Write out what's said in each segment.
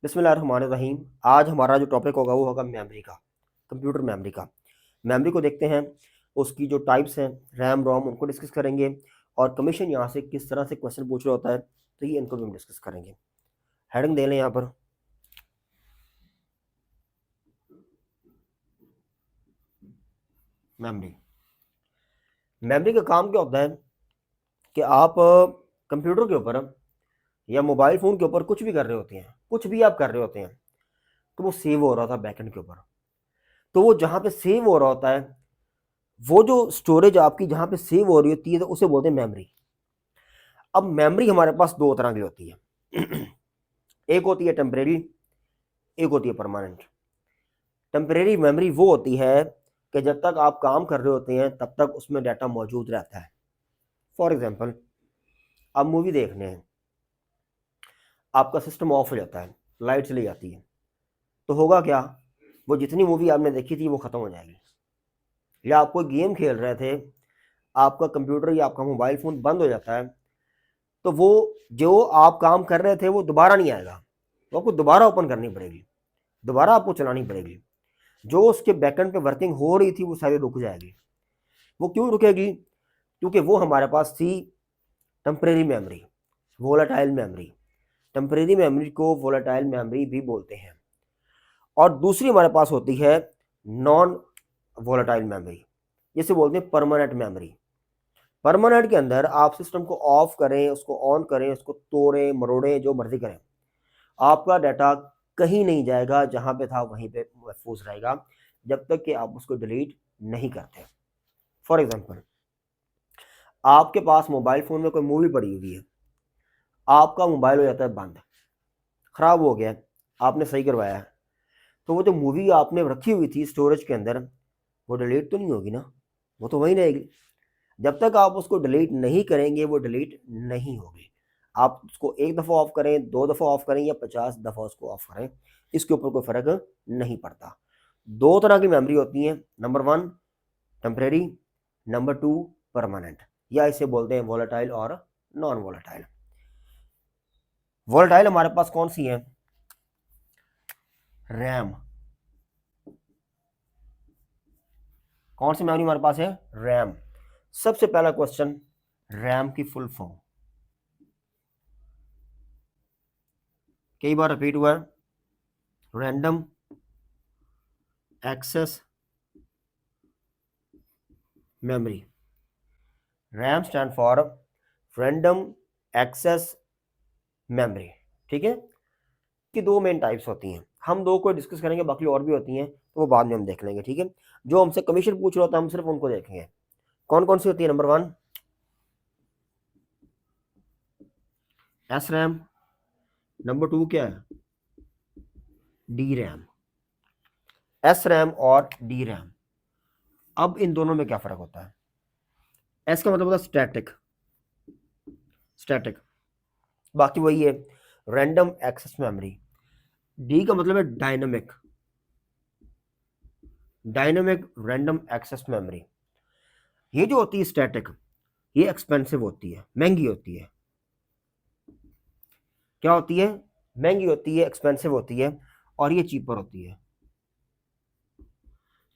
बिस्मिल्लाहिर्रहमानिर्रहीम। आज हमारा जो टॉपिक होगा वो होगा मेमोरी का, कंप्यूटर मेमोरी का। मेमोरी को देखते हैं, उसकी जो टाइप्स हैं रैम रोम उनको डिस्कस करेंगे, और कमीशन यहाँ से किस तरह से क्वेश्चन पूछ रहा होता है तो ये इनको भी हम डिस्कस करेंगे। हेडिंग दे लें यहाँ पर, मेमोरी। मेमोरी का काम क्या होता है कि आप कंप्यूटर के ऊपर या मोबाइल फ़ोन के ऊपर कुछ भी कर रहे होते हैं, कुछ भी आप कर रहे होते हैं, तो वो सेव हो रहा था बैकएंड के ऊपर। तो वो जहाँ पे सेव हो रहा होता है, वो जो स्टोरेज आपकी जहाँ पे सेव हो रही होती है, तो उसे बोलते हैं मेमोरी। अब मेमोरी हमारे पास दो तरह की होती है। एक होती है टेम्परेरी, एक होती है परमानेंट। टेम्परेरी मेमोरी वो होती है कि जब तक आप काम कर रहे होते हैं तब तक उसमें डाटा मौजूद रहता है। फॉर एग्जांपल, आप मूवी देखने हैं, आपका सिस्टम ऑफ हो जाता है, लाइट चली जाती है, तो होगा क्या, वो जितनी मूवी आपने देखी थी वो ख़त्म हो जाएगी। या आप कोई गेम खेल रहे थे, आपका कंप्यूटर या आपका मोबाइल फ़ोन बंद हो जाता है, तो वो जो आप काम कर रहे थे वो दोबारा नहीं आएगा, तो आपको दोबारा ओपन करनी पड़ेगी, दोबारा आपको चलानी पड़ेगी। जो उसके बैकएंड पे वर्किंग हो रही थी वो सारी रुक जाएगी। वो क्यों रुकेगी? क्योंकि वो हमारे पास थी temporary memory, volatile memory. Temporary memory को वोलेटाइल मेमोरी भी बोलते हैं। और दूसरी हमारे पास होती है नॉन वोलेटाइल मेमोरी, जिसे बोलते हैं परमानेंट मेमोरी। परमानेंट के अंदर आप सिस्टम को ऑफ करें, उसको ऑन करें, उसको तोड़ें मरोड़ें, जो मर्जी करें, आपका डाटा कहीं नहीं जाएगा, जहां पे था वहीं पे महफूज रहेगा जब तक कि आप उसको डिलीट नहीं करते। फॉर एग्जांपल, आपके पास मोबाइल फ़ोन में कोई मूवी पड़ी हुई है, आपका मोबाइल हो जाता है बंद, ख़राब हो गया, आपने सही करवाया है, तो वो जो मूवी आपने रखी हुई थी स्टोरेज के अंदर, वो डिलीट तो नहीं होगी ना, वो तो वहीं रहेगी। जब तक आप उसको डिलीट नहीं करेंगे वो डिलीट नहीं होगी। आप उसको एक दफ़ा ऑफ करें, दो दफ़ा ऑफ करें या 50 दफ़ा उसको ऑफ करें, इसके ऊपर कोई फ़र्क नहीं पड़ता। दो तरह की मेमोरी होती हैं, number one temporary, number two permanent, या इसे बोलते हैं वोलेटाइल और नॉन वोलेटाइल। वोलेटाइल हमारे पास कौन सी है? रैम। कौन सी मेमोरी हमारे पास है? रैम। सबसे पहला क्वेश्चन, रैम की फुल फॉर्म कई बार रिपीट हुआ है, random access memory. RAM stand for random access memory. ठीक है, कि दो मेन टाइप्स होती हैं, हम दो को डिस्कस करेंगे, बाकी और भी होती हैं तो वो बाद में हम देख लेंगे। ठीक है, जो हमसे कमीशन पूछ रहा होता है हम सिर्फ उनको देखेंगे। कौन कौन सी होती है? Number one S RAM, number two क्या है? D RAM. एस रैम और डी रैम। अब इन दोनों में क्या फ़र्क होता है? एस का मतलब होता है स्टैटिक, स्टैटिक, बाकी वही है रैंडम एक्सेस मेमोरी। डी का मतलब है dynamic, dynamic random access memory. ये जो होती है स्टैटिक, ये एक्सपेंसिव होती है, महंगी होती है। क्या होती है? महंगी होती है, एक्सपेंसिव होती है, और ये चीपर होती है,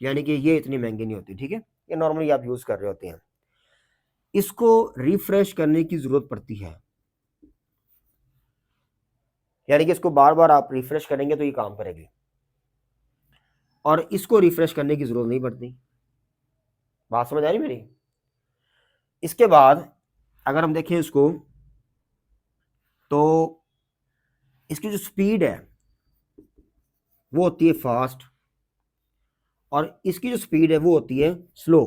यानी कि ये इतनी महंगी नहीं होती। ठीक है, ये नॉर्मली आप यूज़ कर रहे होते हैं। इसको रिफ्रेश करने की ज़रूरत पड़ती है, यानी कि इसको बार बार आप रिफ्रेश करेंगे तो ये काम करेगी, और इसको रिफ्रेश करने की ज़रूरत नहीं पड़ती। बात समझ आ रही मेरी? इसके बाद अगर हम देखें इसको, तो इसकी जो स्पीड है वो होती है फास्ट, और इसकी जो स्पीड है वो होती है स्लो।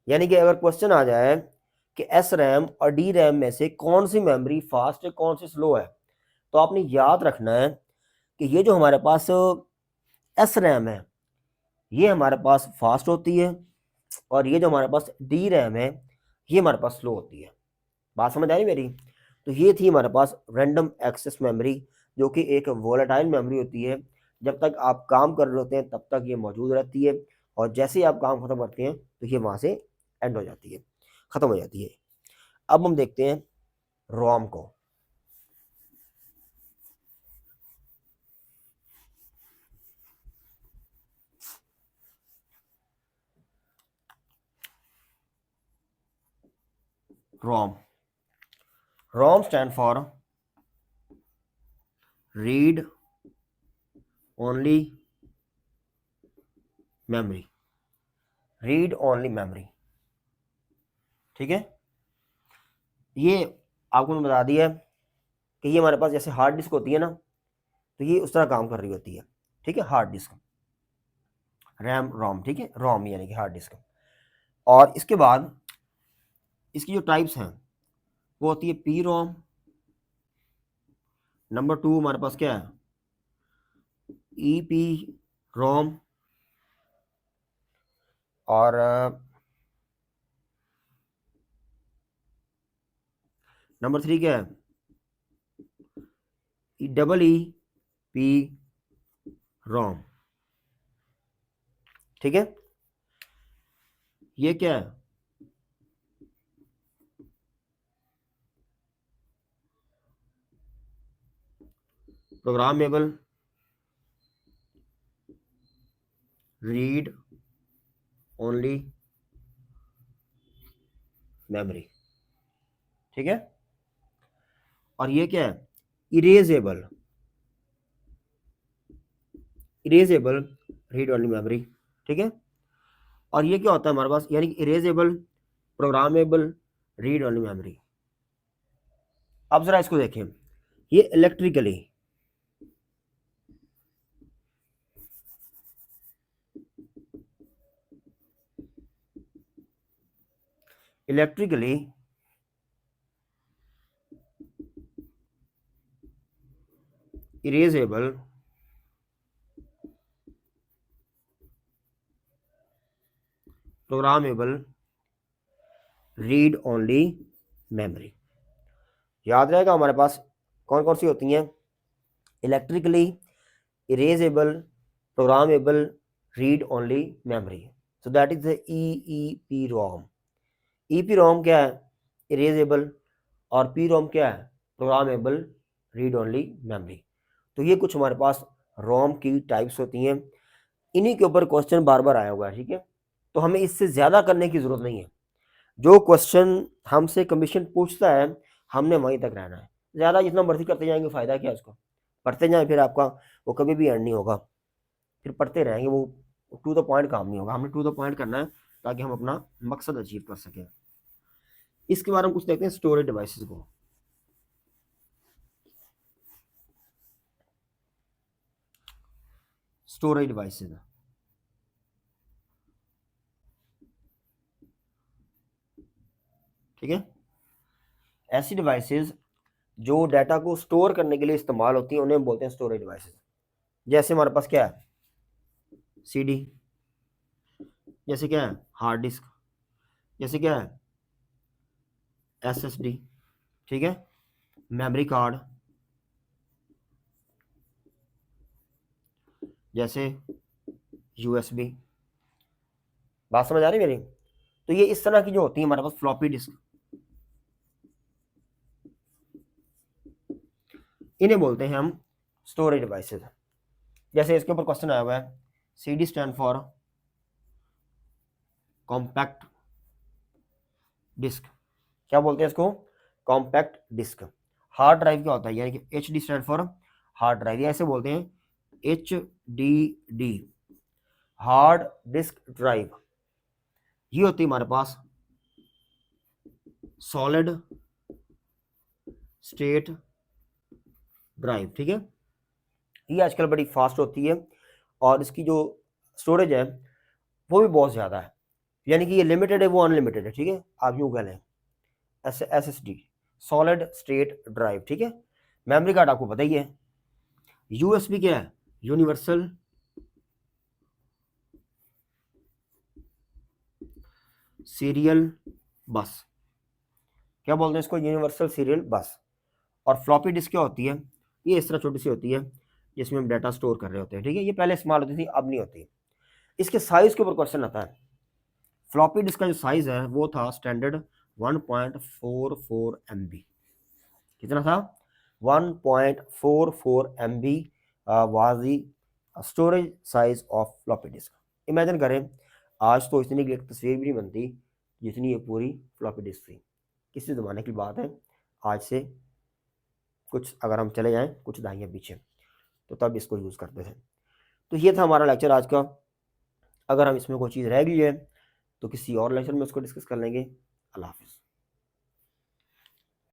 यानी कि अगर क्वेश्चन आ जाए कि एस रैम और डी रैम में से कौन सी मेमोरी फास्ट है, कौन सी स्लो है, तो आपने याद रखना है कि ये जो हमारे पास एस रैम है ये हमारे पास फास्ट होती है, और ये जो हमारे पास डी रैम है ये हमारे पास स्लो होती है। बात समझ आई मेरी? तो ये थी हमारे पास रैंडम एक्सेस मेमोरी, जो कि एक वोलेटाइल मेमोरी होती है। जब तक आप काम कर रहे होते हैं तब तक ये मौजूद रहती है, और जैसे ही आप काम खत्म करते हैं तो ये वहाँ से एंड हो जाती है, ख़त्म हो जाती है। अब हम देखते हैं रोम को। ROM. ROM stand for read only memory. Read only memory, ठीक है। ये आपको मैंने बता दिया कि ये हमारे पास जैसे हार्ड डिस्क होती है ना, तो ये उस तरह काम कर रही होती है, ठीक है। हार्ड डिस्क, रैम रोम, ठीक है। रोम यानी कि हार्ड डिस्क। और इसके बाद इसकी जो टाइप्स हैं वो होती है पी रोम। नंबर 2 हमारे पास क्या है, ई पी रोम। और नंबर 3 क्या है, डबल ई पी रोम, ठीक है। ये क्या है, प्रोग्रामेबल रीड ओनली मेमोरी, ठीक है। और ये क्या है, erasable, erasable read only memory, ठीक है। और ये क्या होता है हमारे पास, यानी कि erasable programmable read only memory. अब जरा इसको देखें, ये electrically electrically erasable programmable read only memory. याद रहेगा हमारे पास कौन कौन सी होती हैं, electrically erasable programmable read only memory. So that is the E ROM. E P ROM क्या है, इरेजेबल, और पी रोम क्या है, प्रोग्रामेबल रीड ओनली मेमोरी। तो ये कुछ हमारे पास रोम की टाइप्स होती हैं। इन्हीं के ऊपर क्वेश्चन बार बार आया हुआ है, ठीक है। तो हमें इससे ज़्यादा करने की ज़रूरत नहीं है। जो क्वेश्चन हमसे कमीशन पूछता है हमने वहीं तक रहना है। ज़्यादा जितना मर्जी करते जाएंगे फ़ायदा क्या है उसका, पढ़ते जाएं, फिर आपका वो कभी भी अर्न नहीं होगा, फिर पढ़ते रहेंगे, वो टू द पॉइंट काम नहीं होगा। हमने टू द पॉइंट करना है ताकि हम अपना मकसद अचीव कर सकें। इसके बारे में कुछ देखते हैं, स्टोरेज डिवाइसेस को। स्टोरेज डिवाइसेस, ठीक है। ऐसी डिवाइसेस जो डाटा को स्टोर करने के लिए इस्तेमाल होती हैं उन्हें हम बोलते हैं स्टोरेज डिवाइसेस। जैसे हमारे पास क्या है, सीडी, जैसे क्या है हार्ड डिस्क, जैसे क्या है एसएसडी, ठीक है, मेमोरी कार्ड, जैसे यूएसबी। बात समझ आ रही है मेरी। तो ये इस तरह की जो होती है हमारे पास फ्लॉपी डिस्क, इन्हें बोलते हैं हम स्टोरेज डिवाइसेस। जैसे इसके ऊपर क्वेश्चन आया हुआ है, CD stand for compact disc. क्या बोलते हैं इसको, कॉम्पैक्ट डिस्क। हार्ड ड्राइव क्या होता है, यानी कि H D stand for hard drive, या ऐसे बोलते हैं H D D, hard disk drive. ये होती है हमारे पास सॉलिड स्टेट ड्राइव, ठीक है। ये आजकल बड़ी फास्ट होती है और इसकी जो स्टोरेज है वो भी बहुत ज़्यादा है, यानी कि ये लिमिटेड है वो अनलिमिटेड है, ठीक है। आप यूँ कह लें SSD, सॉलिड स्टेट ड्राइव, ठीक है। मेमोरी कार्ड आपको पता ही है। यूएसबी क्या है, यूनिवर्सल सीरियल बस। क्या बोलते हैं इसको, यूनिवर्सल सीरियल बस। और फ्लॉपी डिस्क क्या होती है, ये इस तरह छोटी सी होती है जिसमें हम डाटा स्टोर कर रहे होते हैं, ठीक है। ये पहले इस्तेमाल होती थी, अब नहीं होती। इसके साइज के ऊपर क्वेश्चन आता है। फ्लॉपी डिस्क का जो साइज है वो था स्टैंडर्ड 1.44 MB। कितना था, 1.44 MB was the storage size of floppy disk. Imagine करें आज तो इतनी एक तस्वीर भी नहीं बनती जितनी ये पूरी फ्लॉपी डिस्क थी। किसी ज़माने की बात है, आज से कुछ अगर हम चले जाएँ कुछ दहाइयाँ पीछे, तो तब इसको यूज़ करते थे। तो ये था हमारा लेक्चर आज का। अगर हम इसमें कोई चीज़ रह गई है तो किसी और लेक्चर में उसको डिस्कस कर लेंगे। अल्लाह हाफ़िज़।